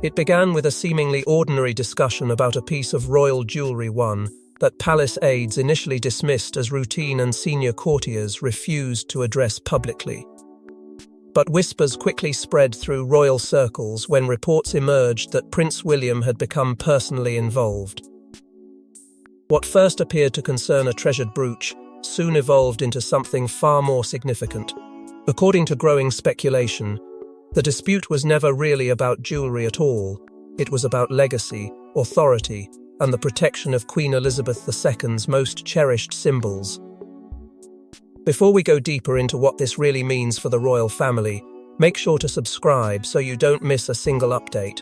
It began with a seemingly ordinary discussion about a piece of royal jewelry that palace aides initially dismissed as routine and senior courtiers refused to address publicly. But whispers quickly spread through royal circles when reports emerged that Prince William had become personally involved. What first appeared to concern a treasured brooch soon evolved into something far more significant. According to growing speculation, the dispute was never really about jewelry at all. It was about legacy, authority, and the protection of Queen Elizabeth II's most cherished symbols. Before we go deeper into what this really means for the royal family, make sure to subscribe so you don't miss a single update.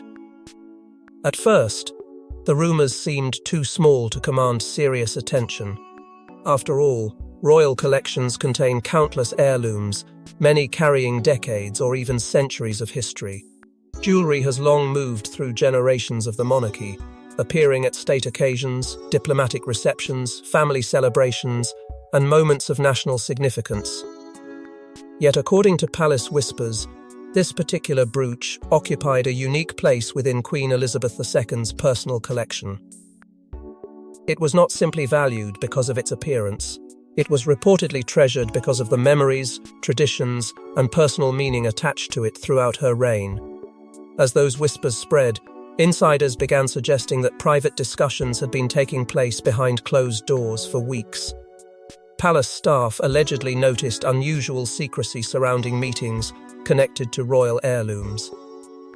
At first, the rumors seemed too small to command serious attention. After all, royal collections contain countless heirlooms, many carrying decades or even centuries of history. Jewelry has long moved through generations of the monarchy, appearing at state occasions, diplomatic receptions, family celebrations, and moments of national significance. Yet according to palace whispers, this particular brooch occupied a unique place within Queen Elizabeth II's personal collection. It was not simply valued because of its appearance. It was reportedly treasured because of the memories, traditions, and personal meaning attached to it throughout her reign. As those whispers spread, insiders began suggesting that private discussions had been taking place behind closed doors for weeks. Palace staff allegedly noticed unusual secrecy surrounding meetings connected to royal heirlooms.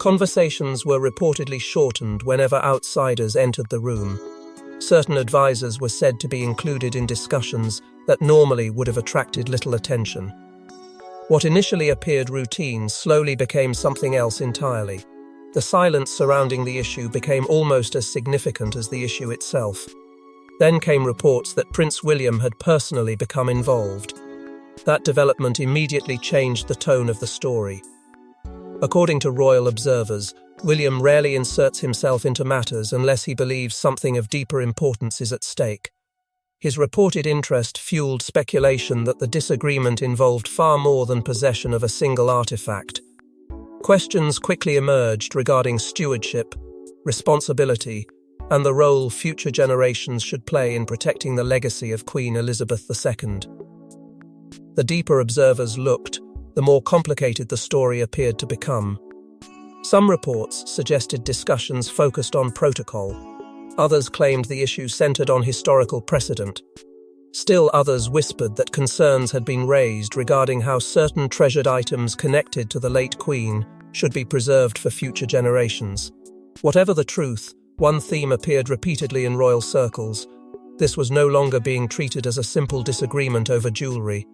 Conversations were reportedly shortened whenever outsiders entered the room. Certain advisors were said to be included in discussions that normally would have attracted little attention. What initially appeared routine slowly became something else entirely. The silence surrounding the issue became almost as significant as the issue itself. Then came reports that Prince William had personally become involved. That development immediately changed the tone of the story. According to royal observers, William rarely inserts himself into matters unless he believes something of deeper importance is at stake. His reported interest fueled speculation that the disagreement involved far more than possession of a single artifact. Questions quickly emerged regarding stewardship, responsibility, and the role future generations should play in protecting the legacy of Queen Elizabeth II. The deeper observers looked, the more complicated the story appeared to become. Some reports suggested discussions focused on protocol. Others claimed the issue centered on historical precedent. Still others whispered that concerns had been raised regarding how certain treasured items connected to the late Queen should be preserved for future generations. Whatever the truth, one theme appeared repeatedly in royal circles. This was no longer being treated as a simple disagreement over jewelry.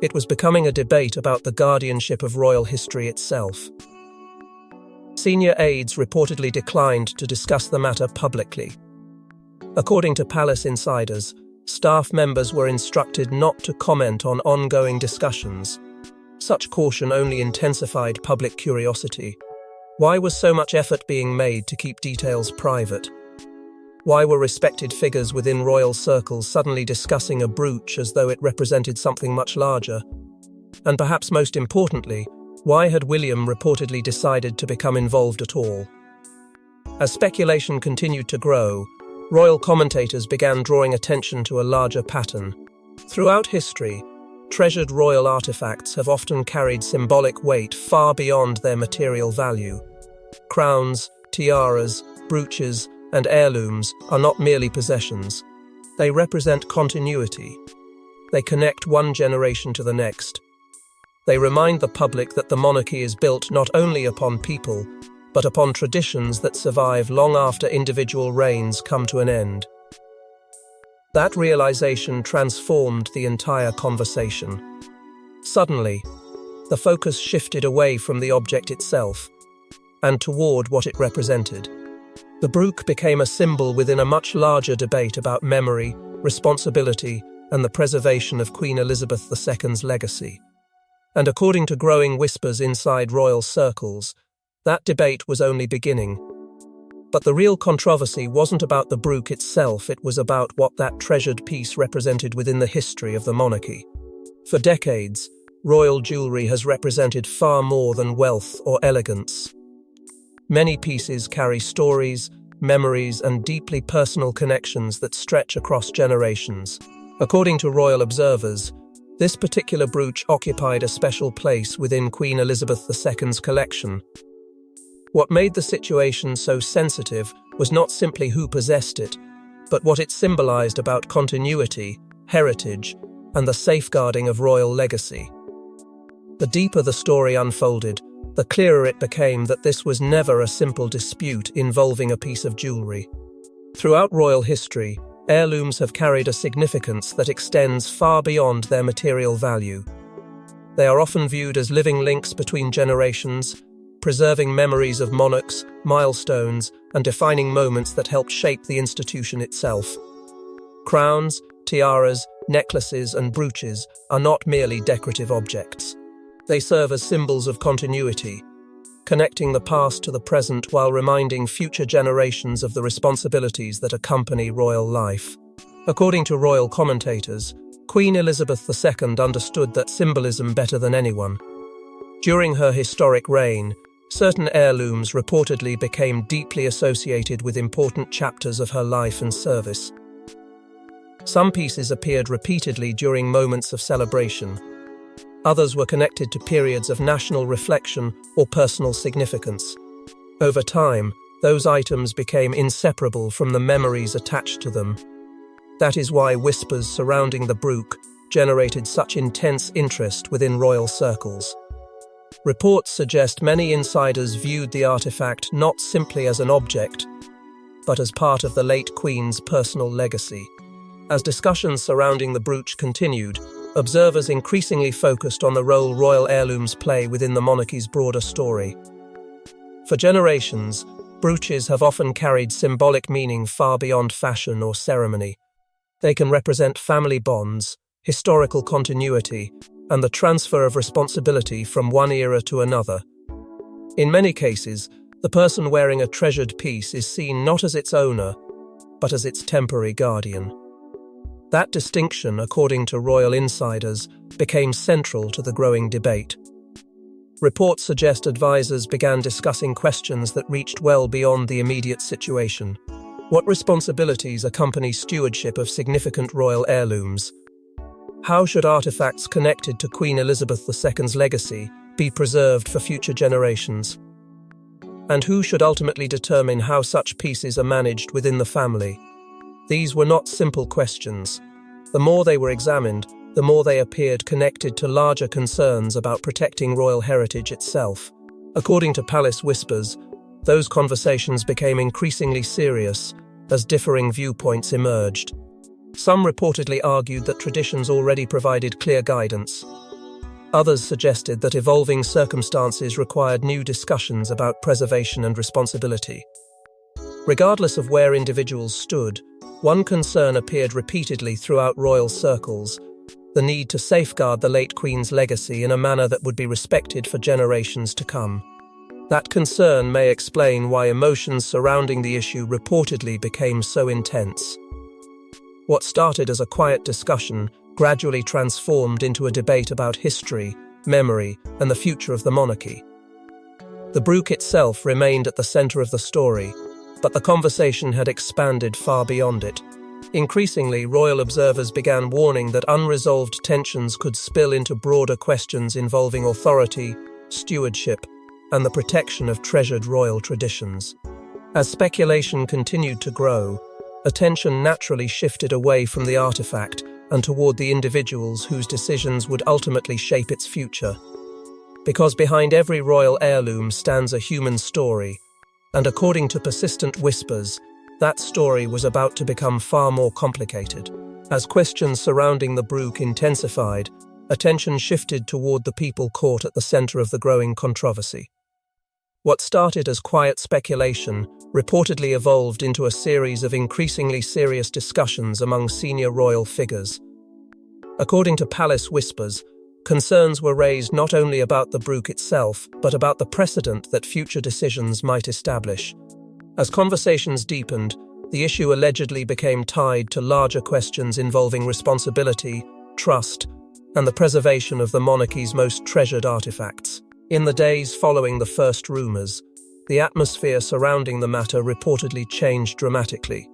It was becoming a debate about the guardianship of royal history itself. Senior aides reportedly declined to discuss the matter publicly. According to palace insiders, staff members were instructed not to comment on ongoing discussions. Such caution only intensified public curiosity. Why was so much effort being made to keep details private? Why were respected figures within royal circles suddenly discussing a brooch as though it represented something much larger? And perhaps most importantly, why had William reportedly decided to become involved at all? As speculation continued to grow, royal commentators began drawing attention to a larger pattern. Throughout history, treasured royal artifacts have often carried symbolic weight far beyond their material value. Crowns, tiaras, brooches, and heirlooms are not merely possessions. They represent continuity. They connect one generation to the next. They remind the public that the monarchy is built not only upon people, but upon traditions that survive long after individual reigns come to an end. That realization transformed the entire conversation. Suddenly, the focus shifted away from the object itself and toward what it represented. The brooch became a symbol within a much larger debate about memory, responsibility, and the preservation of Queen Elizabeth II's legacy. And according to growing whispers inside royal circles, that debate was only beginning. But the real controversy wasn't about the brooch itself, it was about what that treasured piece represented within the history of the monarchy. For decades, royal jewelry has represented far more than wealth or elegance. Many pieces carry stories, memories, and deeply personal connections that stretch across generations. According to royal observers, this particular brooch occupied a special place within Queen Elizabeth II's collection. What made the situation so sensitive was not simply who possessed it, but what it symbolized about continuity, heritage, and the safeguarding of royal legacy. The deeper the story unfolded, the clearer it became that this was never a simple dispute involving a piece of jewelry. Throughout royal history, heirlooms have carried a significance that extends far beyond their material value. They are often viewed as living links between generations, preserving memories of monarchs, milestones, and defining moments that helped shape the institution itself. Crowns, tiaras, necklaces, and brooches are not merely decorative objects. They serve as symbols of continuity, connecting the past to the present while reminding future generations of the responsibilities that accompany royal life. According to royal commentators, Queen Elizabeth II understood that symbolism better than anyone. During her historic reign, certain heirlooms reportedly became deeply associated with important chapters of her life and service. Some pieces appeared repeatedly during moments of celebration. Others were connected to periods of national reflection or personal significance. Over time, those items became inseparable from the memories attached to them. That is why whispers surrounding the brooch generated such intense interest within royal circles. Reports suggest many insiders viewed the artifact not simply as an object, but as part of the late Queen's personal legacy. As discussions surrounding the brooch continued, observers increasingly focused on the role royal heirlooms play within the monarchy's broader story. For generations, brooches have often carried symbolic meaning far beyond fashion or ceremony. They can represent family bonds, historical continuity, and the transfer of responsibility from one era to another. In many cases, the person wearing a treasured piece is seen not as its owner, but as its temporary guardian. That distinction, according to royal insiders, became central to the growing debate. Reports suggest advisors began discussing questions that reached well beyond the immediate situation. What responsibilities accompany stewardship of significant royal heirlooms? How should artifacts connected to Queen Elizabeth II's legacy be preserved for future generations? And who should ultimately determine how such pieces are managed within the family? These were not simple questions. The more they were examined, the more they appeared connected to larger concerns about protecting royal heritage itself. According to palace whispers, those conversations became increasingly serious as differing viewpoints emerged. Some reportedly argued that traditions already provided clear guidance. Others suggested that evolving circumstances required new discussions about preservation and responsibility. Regardless of where individuals stood, one concern appeared repeatedly throughout royal circles: the need to safeguard the late Queen's legacy in a manner that would be respected for generations to come. That concern may explain why emotions surrounding the issue reportedly became so intense. What started as a quiet discussion gradually transformed into a debate about history, memory, and the future of the monarchy. The brooch itself remained at the center of the story, but the conversation had expanded far beyond it. Increasingly, royal observers began warning that unresolved tensions could spill into broader questions involving authority, stewardship, and the protection of treasured royal traditions. As speculation continued to grow, attention naturally shifted away from the artifact and toward the individuals whose decisions would ultimately shape its future. Because behind every royal heirloom stands a human story, and according to persistent whispers, that story was about to become far more complicated. As questions surrounding the brooch intensified, attention shifted toward the people caught at the center of the growing controversy. What started as quiet speculation reportedly evolved into a series of increasingly serious discussions among senior royal figures. According to palace whispers, concerns were raised not only about the brooch itself, but about the precedent that future decisions might establish. As conversations deepened, the issue allegedly became tied to larger questions involving responsibility, trust, and the preservation of the monarchy's most treasured artifacts. In the days following the first rumors, the atmosphere surrounding the matter reportedly changed dramatically.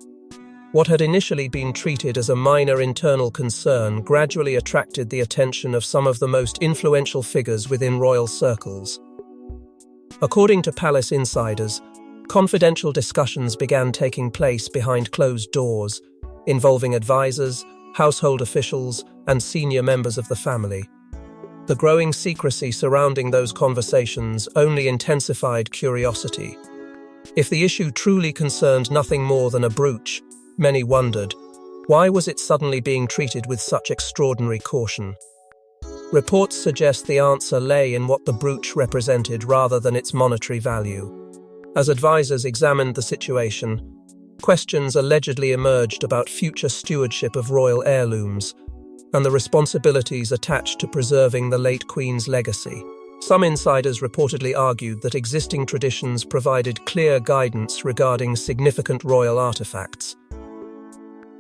What had initially been treated as a minor internal concern gradually attracted the attention of some of the most influential figures within royal circles. According to palace insiders, confidential discussions began taking place behind closed doors, involving advisors, household officials, and senior members of the family. The growing secrecy surrounding those conversations only intensified curiosity. If the issue truly concerned nothing more than a brooch, many wondered, why was it suddenly being treated with such extraordinary caution? Reports suggest the answer lay in what the brooch represented rather than its monetary value. As advisors examined the situation, questions allegedly emerged about future stewardship of royal heirlooms and the responsibilities attached to preserving the late Queen's legacy. Some insiders reportedly argued that existing traditions provided clear guidance regarding significant royal artifacts.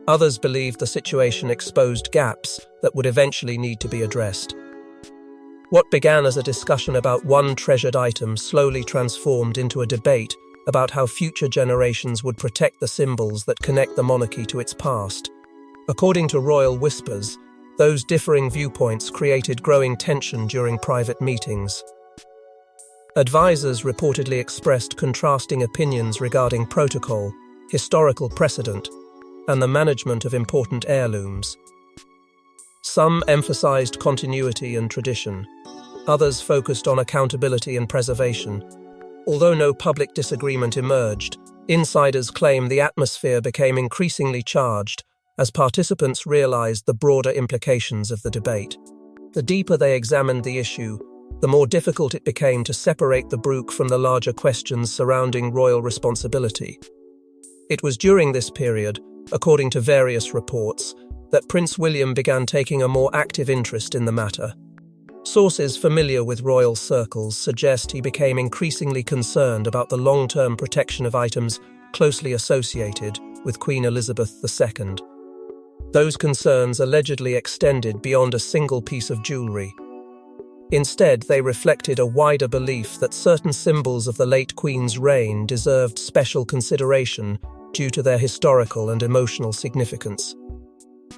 Others believed the situation exposed gaps that would eventually need to be addressed. What began as a discussion about one treasured item slowly transformed into a debate about how future generations would protect the symbols that connect the monarchy to its past. According to royal whispers, those differing viewpoints created growing tension during private meetings. Advisors reportedly expressed contrasting opinions regarding protocol, historical precedent, and the management of important heirlooms. Some emphasized continuity and tradition. Others focused on accountability and preservation. Although no public disagreement emerged, insiders claim the atmosphere became increasingly charged as participants realized the broader implications of the debate. The deeper they examined the issue, the more difficult it became to separate the brooch from the larger questions surrounding royal responsibility. It was during this period, according to various reports, that Prince William began taking a more active interest in the matter. Sources familiar with royal circles suggest he became increasingly concerned about the long-term protection of items closely associated with Queen Elizabeth II. Those concerns allegedly extended beyond a single piece of jewellery. Instead, they reflected a wider belief that certain symbols of the late Queen's reign deserved special consideration due to their historical and emotional significance.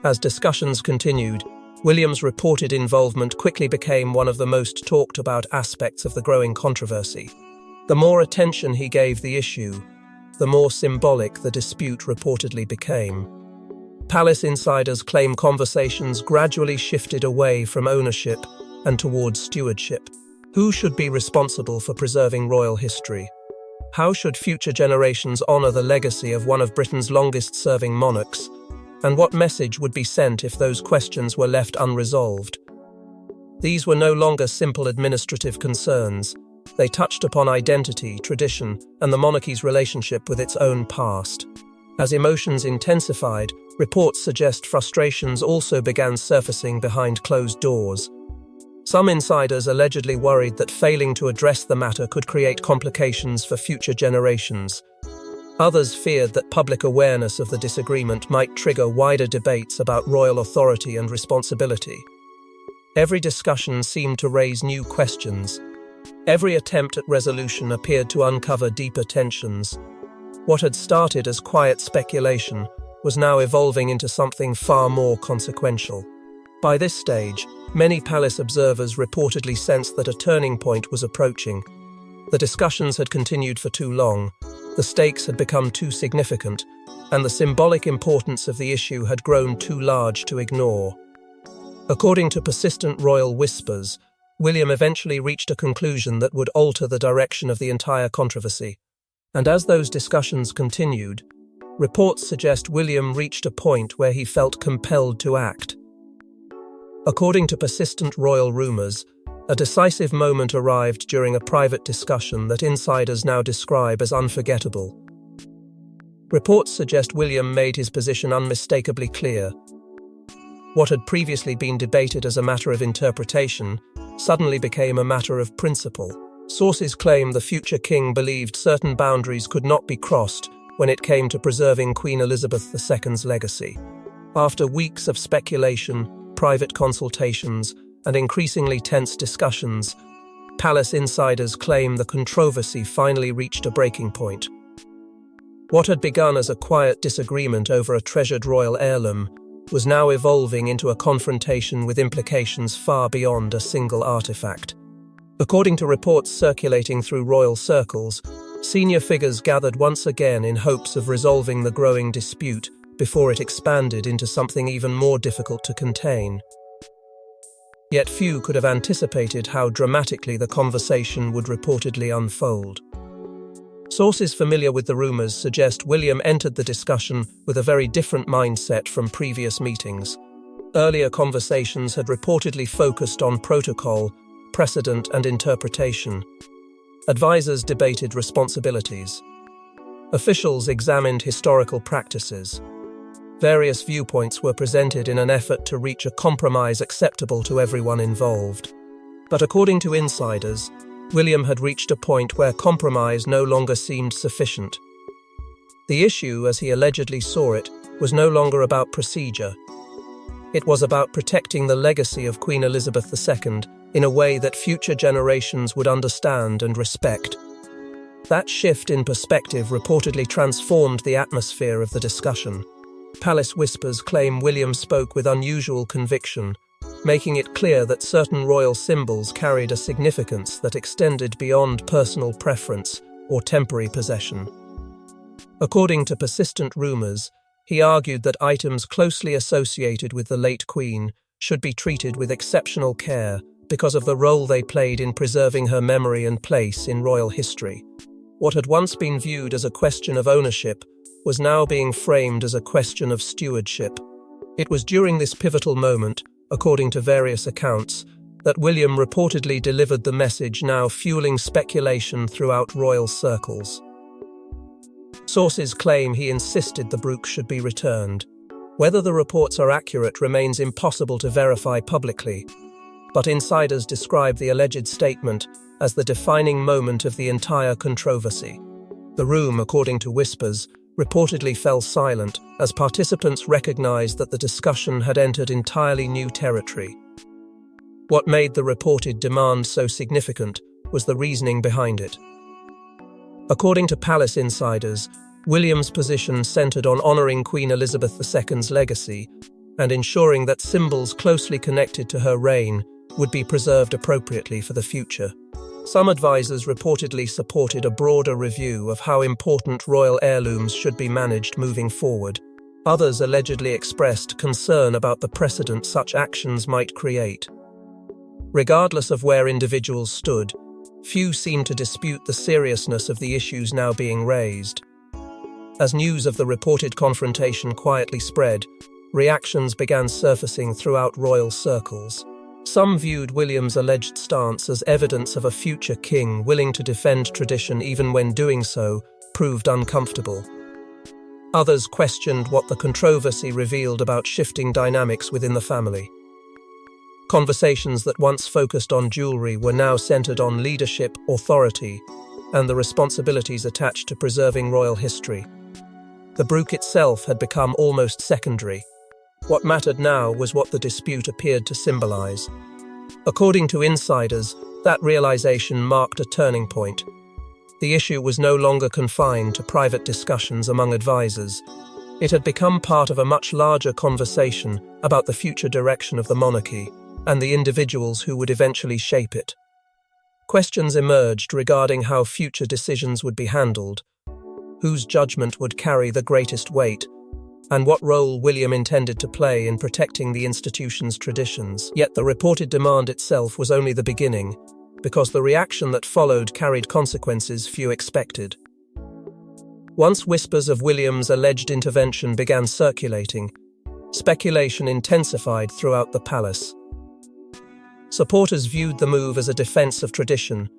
As discussions continued, William's reported involvement quickly became one of the most talked about aspects of the growing controversy. The more attention he gave the issue, the more symbolic the dispute reportedly became. Palace insiders claim conversations gradually shifted away from ownership and towards stewardship. Who should be responsible for preserving royal history? How should future generations honour the legacy of one of Britain's longest-serving monarchs? And what message would be sent if those questions were left unresolved? These were no longer simple administrative concerns. They touched upon identity, tradition, and the monarchy's relationship with its own past. As emotions intensified, reports suggest frustrations also began surfacing behind closed doors. Some insiders allegedly worried that failing to address the matter could create complications for future generations. Others feared that public awareness of the disagreement might trigger wider debates about royal authority and responsibility. Every discussion seemed to raise new questions. Every attempt at resolution appeared to uncover deeper tensions. What had started as quiet speculation was now evolving into something far more consequential. By this stage, many palace observers reportedly sensed that a turning point was approaching. The discussions had continued for too long, the stakes had become too significant, and the symbolic importance of the issue had grown too large to ignore. According to persistent royal whispers, William eventually reached a conclusion that would alter the direction of the entire controversy. And as those discussions continued, reports suggest William reached a point where he felt compelled to act. According to persistent royal rumours, a decisive moment arrived during a private discussion that insiders now describe as unforgettable. Reports suggest William made his position unmistakably clear. What had previously been debated as a matter of interpretation suddenly became a matter of principle. Sources claim the future king believed certain boundaries could not be crossed when it came to preserving Queen Elizabeth II's legacy. After weeks of speculation, private consultations, and increasingly tense discussions, Palace insiders claim the controversy finally reached a breaking point. What had begun as a quiet disagreement over a treasured royal heirloom was now evolving into a confrontation with implications far beyond a single artifact. According to reports circulating through royal circles, senior figures gathered once again in hopes of resolving the growing dispute before it expanded into something even more difficult to contain. Yet few could have anticipated how dramatically the conversation would reportedly unfold. Sources familiar with the rumors suggest William entered the discussion with a very different mindset from previous meetings. Earlier conversations had reportedly focused on protocol, precedent, and interpretation. Advisors debated responsibilities. Officials examined historical practices. Various viewpoints were presented in an effort to reach a compromise acceptable to everyone involved. But according to insiders, William had reached a point where compromise no longer seemed sufficient. The issue, as he allegedly saw it, was no longer about procedure. It was about protecting the legacy of Queen Elizabeth II in a way that future generations would understand and respect. That shift in perspective reportedly transformed the atmosphere of the discussion. Palace whispers claim William spoke with unusual conviction, making it clear that certain royal symbols carried a significance that extended beyond personal preference or temporary possession. According to persistent rumors, he argued that items closely associated with the late Queen should be treated with exceptional care because of the role they played in preserving her memory and place in royal history. What had once been viewed as a question of ownership was now being framed as a question of stewardship. It was during this pivotal moment, according to various accounts, that William reportedly delivered the message now fueling speculation throughout royal circles. Sources claim he insisted the Brooch should be returned. Whether the reports are accurate remains impossible to verify publicly, but insiders describe the alleged statement as the defining moment of the entire controversy. The room, according to whispers, reportedly fell silent as participants recognized that the discussion had entered entirely new territory. What made the reported demand so significant was the reasoning behind it. According to palace insiders, William's position centered on honoring Queen Elizabeth II's legacy and ensuring that symbols closely connected to her reign would be preserved appropriately for the future. Some advisors reportedly supported a broader review of how important royal heirlooms should be managed moving forward. Others allegedly expressed concern about the precedent such actions might create. Regardless of where individuals stood, few seemed to dispute the seriousness of the issues now being raised. As news of the reported confrontation quietly spread, reactions began surfacing throughout royal circles. Some viewed William's alleged stance as evidence of a future king willing to defend tradition even when doing so proved uncomfortable. Others questioned what the controversy revealed about shifting dynamics within the family. Conversations that once focused on jewelry were now centered on leadership, authority, and the responsibilities attached to preserving royal history. The Brooch itself had become almost secondary. What mattered now was what the dispute appeared to symbolize. According to insiders, that realization marked a turning point. The issue was no longer confined to private discussions among advisors. It had become part of a much larger conversation about the future direction of the monarchy and the individuals who would eventually shape it. Questions emerged regarding how future decisions would be handled, whose judgment would carry the greatest weight, and what role William intended to play in protecting the institution's traditions. Yet the reported demand itself was only the beginning, because the reaction that followed carried consequences few expected. Once whispers of William's alleged intervention began circulating, speculation intensified throughout the palace. Supporters viewed the move as a defense of tradition.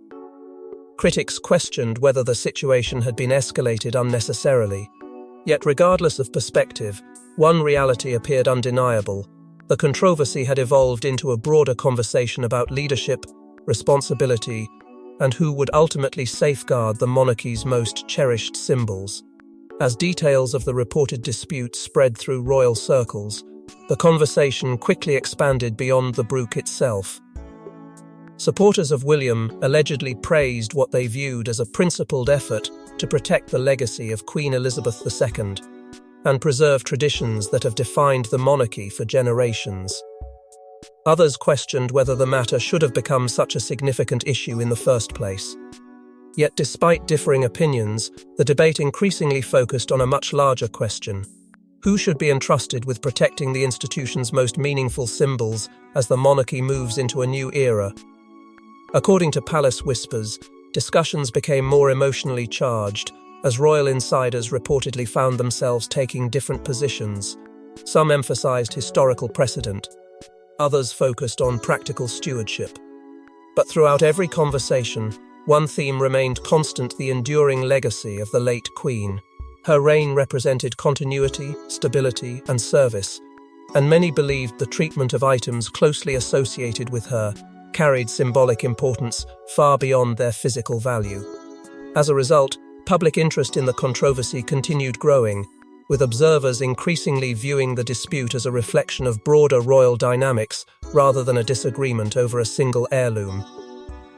Critics questioned whether the situation had been escalated unnecessarily. Yet regardless of perspective, one reality appeared undeniable. The controversy had evolved into a broader conversation about leadership, responsibility, and who would ultimately safeguard the monarchy's most cherished symbols. As details of the reported dispute spread through royal circles, the conversation quickly expanded beyond the Brooch itself. Supporters of William allegedly praised what they viewed as a principled effort to protect the legacy of Queen Elizabeth II and preserve traditions that have defined the monarchy for generations. Others questioned whether the matter should have become such a significant issue in the first place. Yet despite differing opinions, the debate increasingly focused on a much larger question: who should be entrusted with protecting the institution's most meaningful symbols as the monarchy moves into a new era? According to Palace Whispers, discussions became more emotionally charged as royal insiders reportedly found themselves taking different positions. Some emphasized historical precedent, others focused on practical stewardship. But throughout every conversation, one theme remained constant: the enduring legacy of the late Queen. Her reign represented continuity, stability, and service, and many believed the treatment of items closely associated with her carried symbolic importance far beyond their physical value. As a result, public interest in the controversy continued growing, with observers increasingly viewing the dispute as a reflection of broader royal dynamics rather than a disagreement over a single heirloom.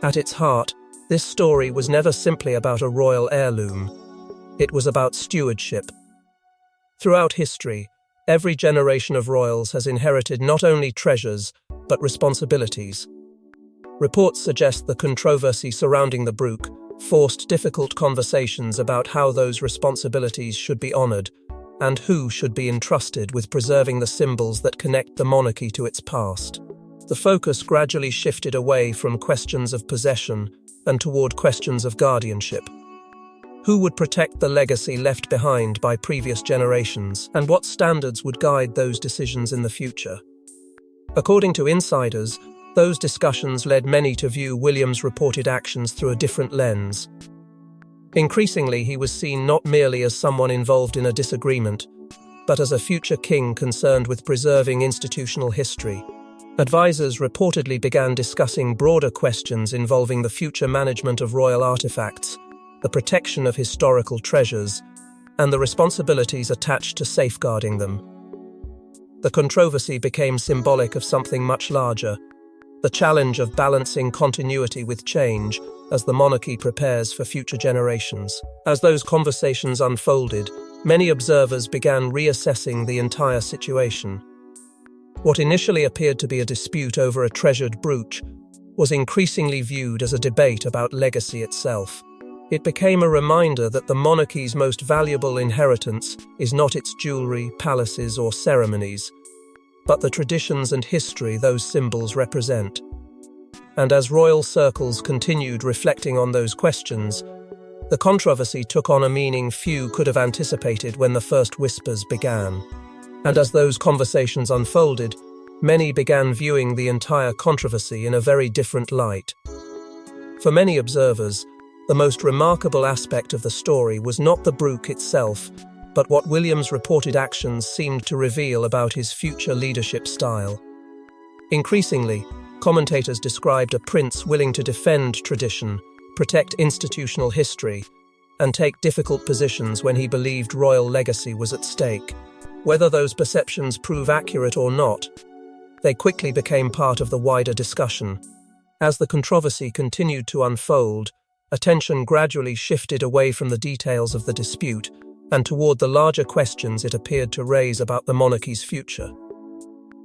At its heart, this story was never simply about a royal heirloom. It was about stewardship. Throughout history, every generation of royals has inherited not only treasures, but responsibilities. Reports suggest the controversy surrounding the Brooch forced difficult conversations about how those responsibilities should be honored and who should be entrusted with preserving the symbols that connect the monarchy to its past. The focus gradually shifted away from questions of possession and toward questions of guardianship. Who would protect the legacy left behind by previous generations, and what standards would guide those decisions in the future? According to insiders, those discussions led many to view William's reported actions through a different lens. Increasingly, he was seen not merely as someone involved in a disagreement, but as a future king concerned with preserving institutional history. Advisors reportedly began discussing broader questions involving the future management of royal artifacts, the protection of historical treasures, and the responsibilities attached to safeguarding them. The controversy became symbolic of something much larger: the challenge of balancing continuity with change as the monarchy prepares for future generations. As those conversations unfolded, many observers began reassessing the entire situation. What initially appeared to be a dispute over a treasured brooch was increasingly viewed as a debate about legacy itself. It became a reminder that the monarchy's most valuable inheritance is not its jewelry, palaces, or ceremonies, but the traditions and history those symbols represent. And as royal circles continued reflecting on those questions, the controversy took on a meaning few could have anticipated when the first whispers began. And as those conversations unfolded, many began viewing the entire controversy in a very different light. For many observers, the most remarkable aspect of the story was not the Brooch itself, but what William's reported actions seemed to reveal about his future leadership style. Increasingly, commentators described a prince willing to defend tradition, protect institutional history, and take difficult positions when he believed royal legacy was at stake. Whether those perceptions prove accurate or not, they quickly became part of the wider discussion. As the controversy continued to unfold, attention gradually shifted away from the details of the dispute and toward the larger questions it appeared to raise about the monarchy's future.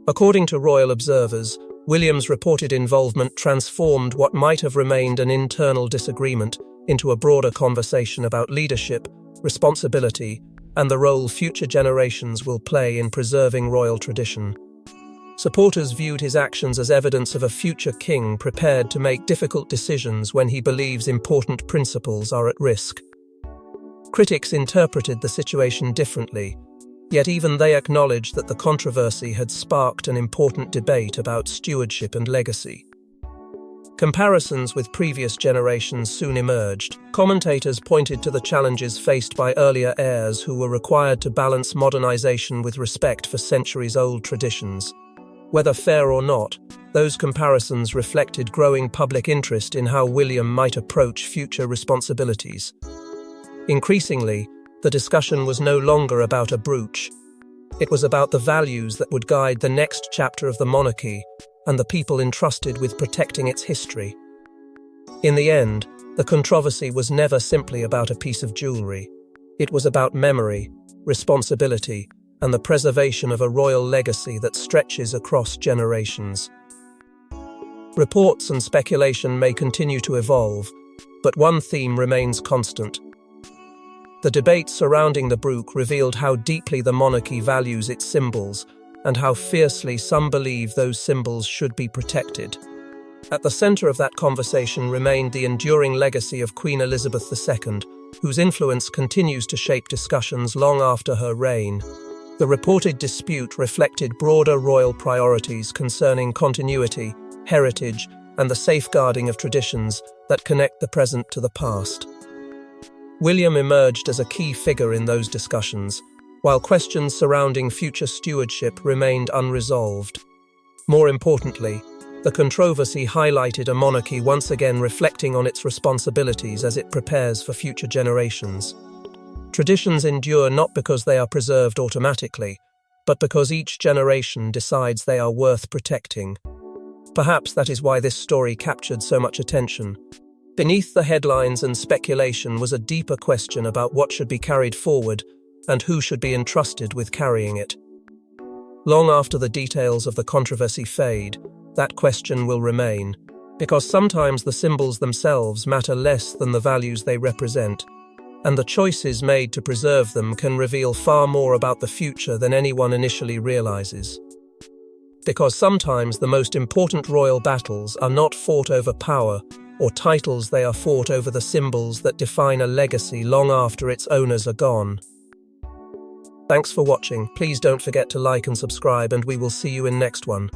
According to royal observers, William's reported involvement transformed what might have remained an internal disagreement into a broader conversation about leadership, responsibility, and the role future generations will play in preserving royal tradition. Supporters viewed his actions as evidence of a future king prepared to make difficult decisions when he believes important principles are at risk. Critics interpreted the situation differently, yet even they acknowledged that the controversy had sparked an important debate about stewardship and legacy. Comparisons with previous generations soon emerged. Commentators pointed to the challenges faced by earlier heirs who were required to balance modernization with respect for centuries-old traditions. Whether fair or not, those comparisons reflected growing public interest in how William might approach future responsibilities. Increasingly, the discussion was no longer about a brooch. It was about the values that would guide the next chapter of the monarchy and the people entrusted with protecting its history. In the end, the controversy was never simply about a piece of jewelry. It was about memory, responsibility, and the preservation of a royal legacy that stretches across generations. Reports and speculation may continue to evolve, but one theme remains constant. The debate surrounding the Brooch revealed how deeply the monarchy values its symbols and how fiercely some believe those symbols should be protected. At the center of that conversation remained the enduring legacy of Queen Elizabeth II, whose influence continues to shape discussions long after her reign. The reported dispute reflected broader royal priorities concerning continuity, heritage, and the safeguarding of traditions that connect the present to the past. William emerged as a key figure in those discussions, while questions surrounding future stewardship remained unresolved. More importantly, the controversy highlighted a monarchy once again reflecting on its responsibilities as it prepares for future generations. Traditions endure not because they are preserved automatically, but because each generation decides they are worth protecting. Perhaps that is why this story captured so much attention. Beneath the headlines and speculation was a deeper question about what should be carried forward and who should be entrusted with carrying it. Long after the details of the controversy fade, that question will remain, because sometimes the symbols themselves matter less than the values they represent, and the choices made to preserve them can reveal far more about the future than anyone initially realizes. Because sometimes the most important royal battles are not fought over power or titles, they are fought over the symbols that define a legacy long after its owners are gone. Thanks for watching. Please don't forget to like and subscribe, and we will see you in next one.